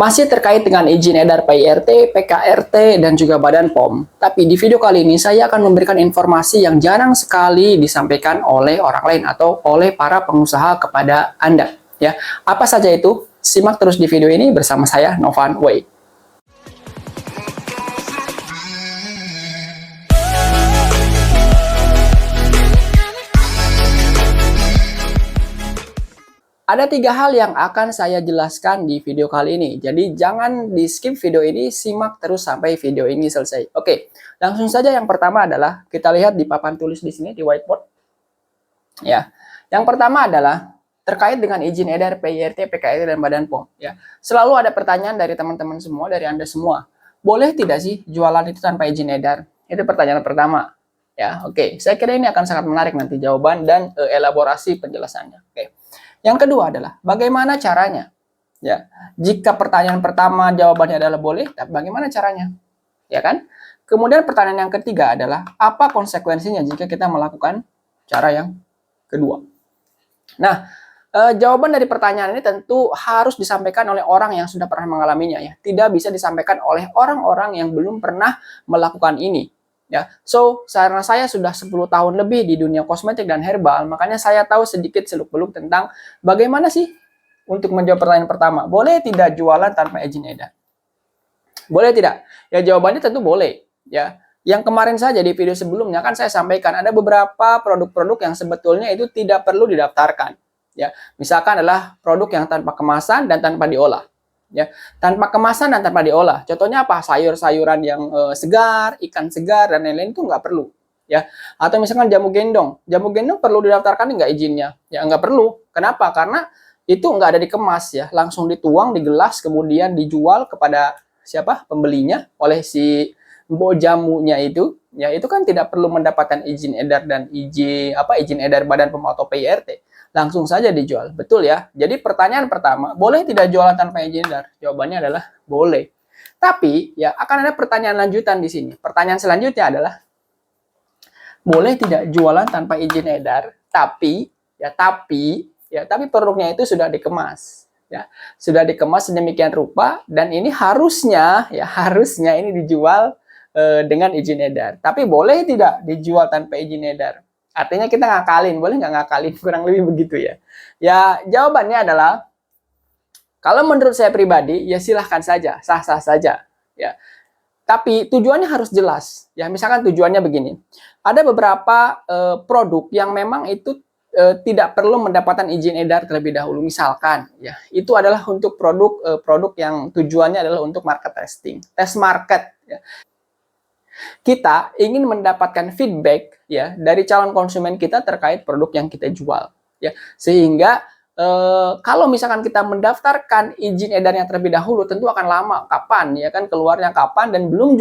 Masih terkait dengan izin edar PIRT, PKRT, dan juga Badan POM. Tapi di video kali ini saya akan memberikan informasi yang jarang sekali disampaikan oleh orang lain atau oleh para pengusaha kepada Anda. Ya, apa saja itu? Simak terus di video ini bersama saya, Novan Wei. Ada 3 hal yang akan saya jelaskan di video kali ini. Jadi jangan di skip video ini, simak terus sampai video ini selesai. Oke, langsung saja yang pertama adalah kita lihat di papan tulis di sini di whiteboard. Ya, yang pertama adalah terkait dengan izin edar PIRT, PKRT, dan Badan POM. Ya, selalu ada pertanyaan dari teman-teman semua, dari Anda semua. Boleh tidak sih jualan itu tanpa izin edar? Itu pertanyaan pertama. Ya, oke. Saya kira ini akan sangat menarik nanti jawaban dan elaborasi penjelasannya. Oke. Yang kedua adalah bagaimana caranya? Ya, jika pertanyaan pertama jawabannya adalah boleh, tapi bagaimana caranya? Ya kan? Kemudian pertanyaan yang ketiga adalah apa konsekuensinya jika kita melakukan cara yang kedua? Nah, jawaban dari pertanyaan ini tentu harus disampaikan oleh orang yang sudah pernah mengalaminya ya. Tidak bisa disampaikan oleh orang-orang yang belum pernah melakukan ini. Ya, so karena saya sudah 10 tahun lebih di dunia kosmetik dan herbal, makanya saya tahu sedikit seluk-beluk tentang bagaimana sih untuk menjawab pertanyaan pertama. Boleh tidak jualan tanpa izin edar? Boleh tidak? Ya jawabannya tentu boleh. Ya, yang kemarin saja di video sebelumnya kan saya sampaikan ada beberapa produk-produk yang sebetulnya itu tidak perlu didaftarkan. Ya, misalkan adalah produk yang tanpa kemasan dan tanpa diolah. Ya, tanpa kemasan dan tanpa diolah. Contohnya apa? Sayur-sayuran yang segar, ikan segar dan lain-lain itu nggak perlu. Ya, atau misalkan jamu gendong. Jamu gendong perlu didaftarkan nggak izinnya? Ya nggak perlu. Kenapa? Karena itu nggak ada dikemas ya, langsung dituang di gelas kemudian dijual kepada siapa? Pembelinya oleh si mbok jamunya itu. Ya itu kan tidak perlu mendapatkan izin edar dan izin edar Badan POM atau PIRT. Langsung saja dijual. Betul ya? Jadi pertanyaan pertama, boleh tidak jualan tanpa izin edar? Jawabannya adalah boleh. Tapi ya akan ada pertanyaan lanjutan di sini. Pertanyaan selanjutnya adalah boleh tidak jualan tanpa izin edar? Tapi produknya itu sudah dikemas. Ya, sudah dikemas sedemikian rupa dan ini harusnya ini dijual dengan izin edar. Tapi boleh tidak dijual tanpa izin edar? Artinya kita ngakalin, boleh nggak ngakalin? Kurang lebih begitu ya. Ya jawabannya adalah, kalau menurut saya pribadi, ya silahkan saja, sah-sah saja. Ya. Tapi tujuannya harus jelas. Ya misalkan tujuannya begini, ada beberapa produk yang memang itu tidak perlu mendapatkan izin edar terlebih dahulu. Misalkan, ya itu adalah untuk produk yang tujuannya adalah untuk market testing, test market. Ya. Kita ingin mendapatkan feedback ya dari calon konsumen kita terkait produk yang kita jual ya, sehingga kalau misalkan kita mendaftarkan izin edarnya terlebih dahulu tentu akan lama, kapan ya kan keluarnya kapan, dan belum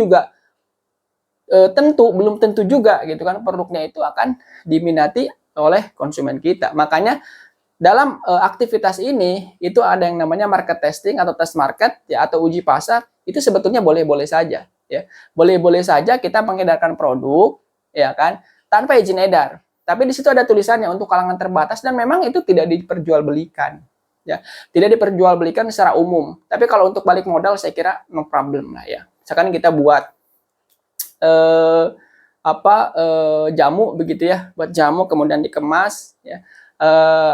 tentu juga gitu kan produknya itu akan diminati oleh konsumen kita. Makanya dalam aktivitas ini itu ada yang namanya market testing atau test market ya, atau uji pasar. Itu sebetulnya boleh-boleh saja ya. Boleh-boleh saja kita mengedarkan produk ya kan tanpa izin edar. Tapi di situ ada tulisannya untuk kalangan terbatas dan memang itu tidak diperjualbelikan ya. Tidak diperjualbelikan secara umum. Tapi kalau untuk balik modal saya kira no problem lah ya. Misalkan kita buat jamu begitu ya, buat jamu kemudian dikemas ya.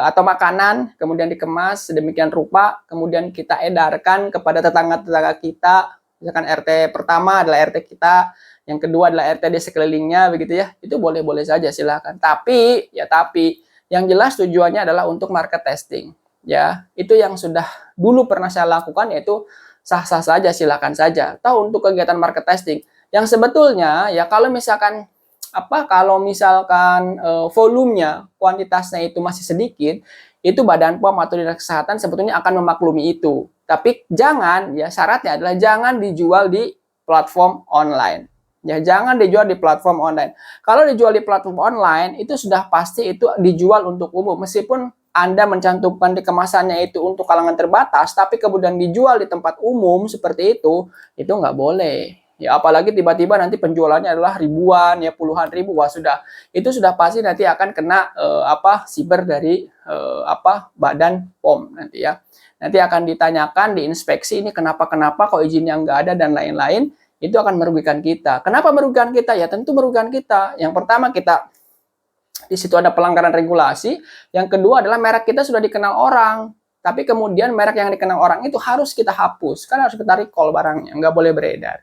Atau makanan kemudian dikemas sedemikian rupa kemudian kita edarkan kepada tetangga-tetangga kita, misalkan RT pertama adalah RT kita, yang kedua adalah RT di sekelilingnya begitu ya, itu boleh-boleh saja silakan. Tapi yang jelas tujuannya adalah untuk market testing ya. Itu yang sudah dulu pernah saya lakukan, yaitu sah-sah saja, silakan saja. Atau untuk kegiatan market testing yang sebetulnya ya kalau misalkan volumenya, kuantitasnya itu masih sedikit, itu Badan POM atau Dinas Kesehatan sebetulnya akan memaklumi itu. Tapi jangan, ya syaratnya adalah jangan dijual di platform online. Ya jangan dijual di platform online. Kalau dijual di platform online, itu sudah pasti itu dijual untuk umum. Meskipun Anda mencantumkan di kemasannya itu untuk kalangan terbatas, tapi kemudian dijual di tempat umum seperti itu nggak boleh. Ya apalagi tiba-tiba nanti penjualannya adalah ribuan ya, puluhan ribu, wah itu sudah pasti nanti akan kena siber dari Badan POM nanti ya. nanti akan ditanyakan, diinspeksi ini kenapa kok izinnya nggak ada dan lain-lain, itu akan merugikan kita. Kenapa merugikan kita? Ya tentu merugikan kita. Yang pertama kita di situ ada pelanggaran regulasi, yang kedua adalah merek kita sudah dikenal orang. Tapi kemudian merek yang dikenal orang itu harus kita hapus, kan harus kita recall barangnya, nggak boleh beredar.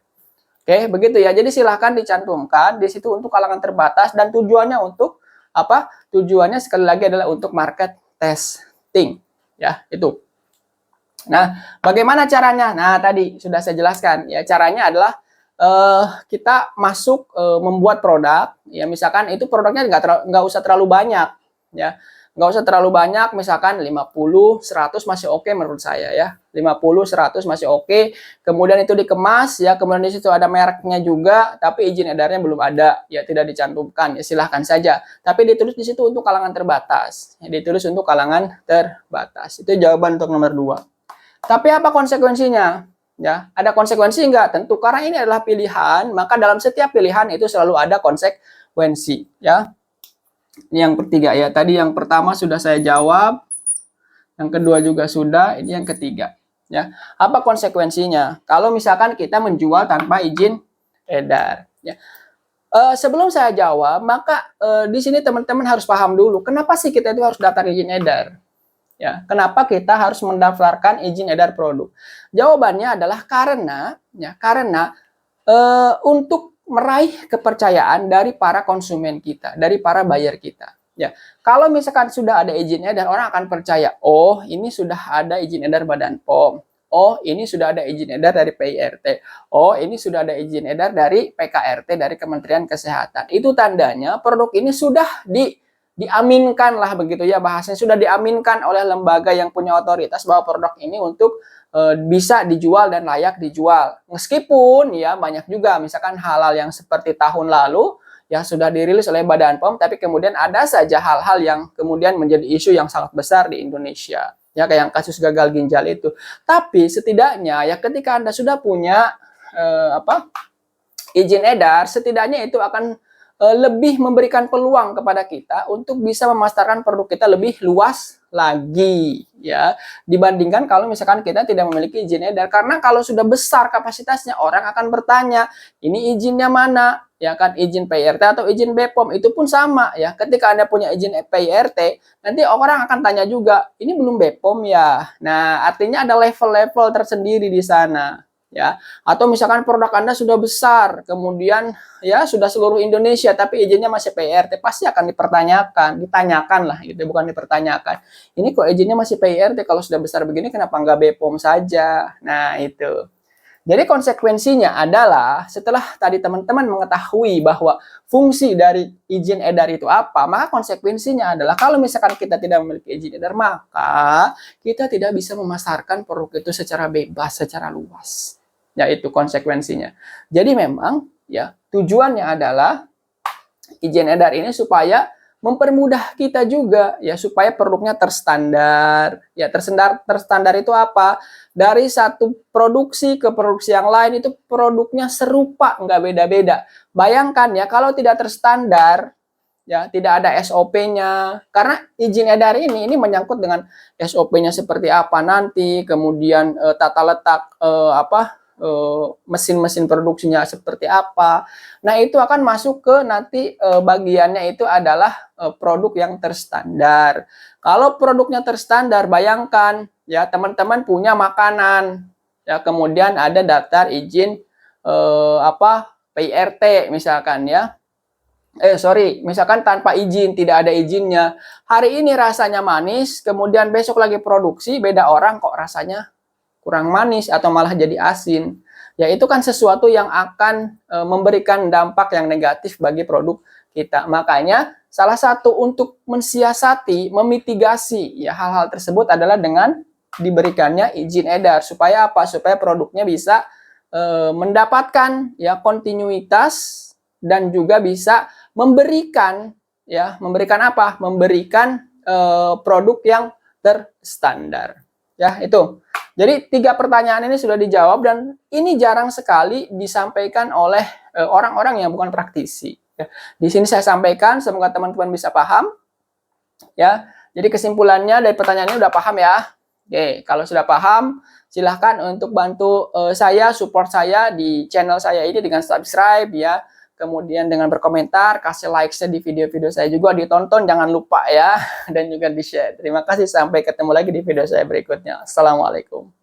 Oke, begitu ya. Jadi silahkan dicantumkan di situ untuk kalangan terbatas dan tujuannya untuk apa? Tujuannya sekali lagi adalah untuk market testing, ya itu. Nah, bagaimana caranya? Nah, tadi sudah saya jelaskan. Ya, caranya adalah kita masuk membuat produk. Ya, misalkan itu produknya nggak usah terlalu banyak, ya. Nggak usah terlalu banyak, misalkan 50, 100 masih oke menurut saya ya. 50, 100 masih oke. Kemudian itu dikemas ya, kemudian di situ ada mereknya juga, tapi izin edarnya belum ada, ya tidak dicantumkan. Ya silahkan saja. Tapi ditulis di situ untuk kalangan terbatas. Ya, ditulis untuk kalangan terbatas. Itu jawaban untuk nomor 2. Tapi apa konsekuensinya? Ya, ada konsekuensi enggak? Tentu karena ini adalah pilihan, maka dalam setiap pilihan itu selalu ada konsekuensi, ya. Yang ketiga ya, tadi yang pertama sudah saya jawab, yang kedua juga sudah, ini yang ketiga ya. Apa konsekuensinya kalau misalkan kita menjual tanpa izin edar ya? Sebelum saya jawab, maka di sini teman-teman harus paham dulu kenapa sih kita itu harus daftar izin edar ya. Kenapa kita harus mendaftarkan izin edar produk? Jawabannya adalah karena untuk meraih kepercayaan dari para konsumen kita, dari para buyer kita. Ya, kalau misalkan sudah ada izin edar, orang akan percaya, oh ini sudah ada izin edar Badan POM, oh ini sudah ada izin edar dari PIRT, oh ini sudah ada izin edar dari PKRT, dari Kementerian Kesehatan. Itu tandanya produk ini sudah diaminkan lah begitu ya, bahasanya sudah diaminkan oleh lembaga yang punya otoritas bahwa produk ini untuk bisa dijual dan layak dijual. Meskipun ya banyak juga misalkan hal-hal yang seperti tahun lalu yang sudah dirilis oleh Badan POM, tapi kemudian ada saja hal-hal yang kemudian menjadi isu yang sangat besar di Indonesia. Ya kayak yang kasus gagal ginjal itu. Tapi setidaknya ya ketika Anda sudah punya izin edar, setidaknya itu akan lebih memberikan peluang kepada kita untuk bisa memasarkan produk kita lebih luas lagi ya, dibandingkan kalau misalkan kita tidak memiliki izin edar. Karena kalau sudah besar kapasitasnya, orang akan bertanya ini izinnya mana ya kan, izin PIRT atau izin BPOM. Itu pun sama ya, ketika Anda punya izin PIRT nanti orang akan tanya juga ini belum BPOM ya. Nah artinya ada level-level tersendiri di sana ya. Atau misalkan produk Anda sudah besar, kemudian ya sudah seluruh Indonesia tapi izinnya masih PIRT, pasti akan ditanyakan lah gitu, bukan dipertanyakan. Ini kok izinnya masih PIRT, kalau sudah besar begini kenapa nggak BPOM saja? Nah itu. Jadi konsekuensinya adalah setelah tadi teman-teman mengetahui bahwa fungsi dari izin edar itu apa, maka konsekuensinya adalah kalau misalkan kita tidak memiliki izin edar, maka kita tidak bisa memasarkan produk itu secara bebas, secara luas. Ya itu konsekuensinya. Jadi memang ya tujuannya adalah izin edar ini supaya mempermudah kita juga ya, supaya produknya terstandar. Ya terstandar itu apa? Dari satu produksi ke produksi yang lain itu produknya serupa, nggak beda-beda. Bayangkan ya kalau tidak terstandar, ya tidak ada SOP-nya. Karena izin edar ini menyangkut dengan SOP-nya seperti apa nanti, kemudian tata letak mesin-mesin produksinya seperti apa. Nah itu akan masuk ke nanti bagiannya itu adalah produk yang terstandar. Kalau produknya terstandar, bayangkan ya teman-teman punya makanan ya, kemudian ada daftar izin PIRT misalkan ya. Misalkan tanpa izin, tidak ada izinnya. Hari ini rasanya manis, kemudian besok lagi produksi, beda orang kok rasanya kurang manis atau malah jadi asin. Ya itu kan sesuatu yang akan memberikan dampak yang negatif bagi produk kita. Makanya salah satu untuk mensiasati, memitigasi ya hal-hal tersebut adalah dengan diberikannya izin edar. Supaya apa? Supaya produknya bisa mendapatkan ya kontinuitas dan juga bisa memberikan apa? Memberikan produk yang terstandar. Ya itu. Jadi 3 pertanyaan ini sudah dijawab dan ini jarang sekali disampaikan oleh orang-orang yang bukan praktisi. Ya. Di sini saya sampaikan, semoga teman-teman bisa paham. Ya, jadi kesimpulannya dari pertanyaan ini udah paham ya. Oke, kalau sudah paham, silahkan untuk bantu saya, support saya di channel saya ini dengan subscribe ya. Kemudian dengan berkomentar, kasih like di video-video saya juga, ditonton jangan lupa ya. Dan juga di-share. Terima kasih, sampai ketemu lagi di video saya berikutnya. Assalamualaikum.